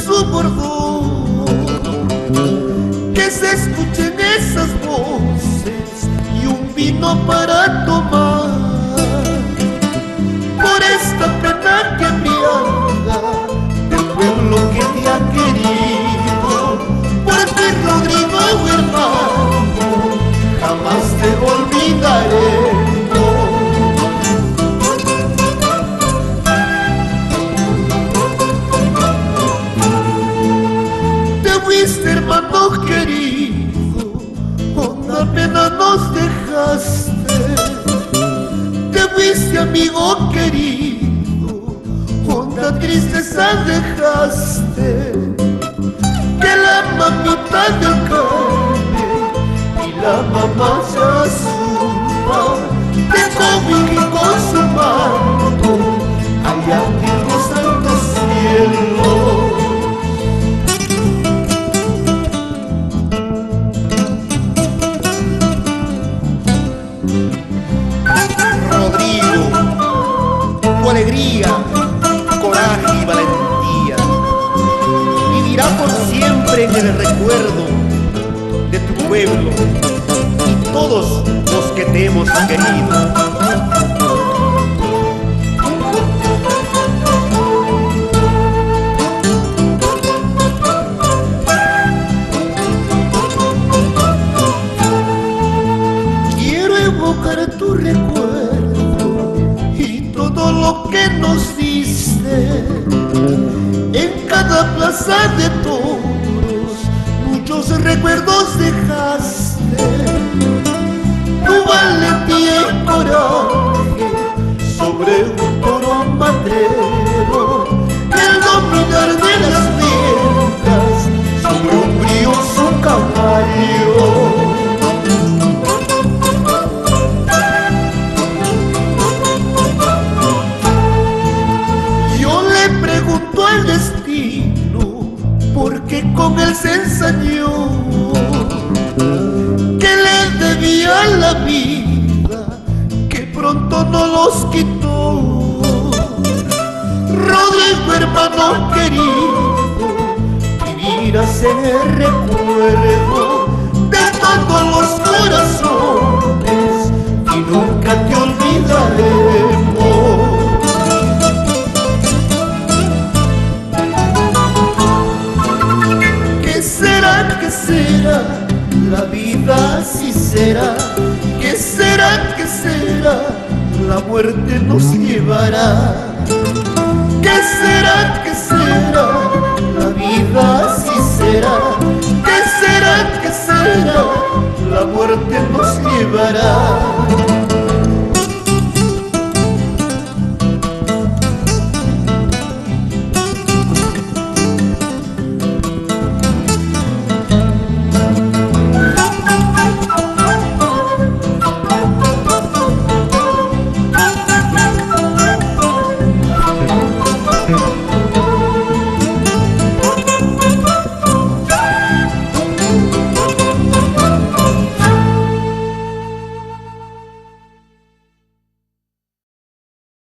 Su bordón, que se escuchen esas voces y un vino para tomar, por esta pena que embriaga del pueblo que te ha querido, por ti Rodrigo hermano, jamás te olvidaré. Hermano querido, honda pena nos dejaste. Te fuiste amigo querido, honda tristeza dejaste. Que la mamita del Carmen y la mamá Yazuba te cobijó con su manto allá en los santos cielos. Alegría, coraje y valentía vivirá por siempre en el recuerdo de tu pueblo y todos los que te hemos querido. Quiero evocar tu recuerdo, lo que nos diste en cada plaza de toros, muchos recuerdos dejaste. Tu valentía y coraje sobre un toro madero, el dominar de las ventas sobre un brioso caballo. El destino, porque con él se ensañó, que le debía la vida, que pronto no los quitó. Rodrigo hermano querido, vivirás en el recuerdo de todos los corazones y nunca te olvidaremos. ¿Qué será? La vida así será. ¿Qué será? ¿Qué será? La muerte nos llevará. ¿Qué será? ¿Qué será? La vida así será. ¿Qué será? ¿Qué será? La muerte nos llevará.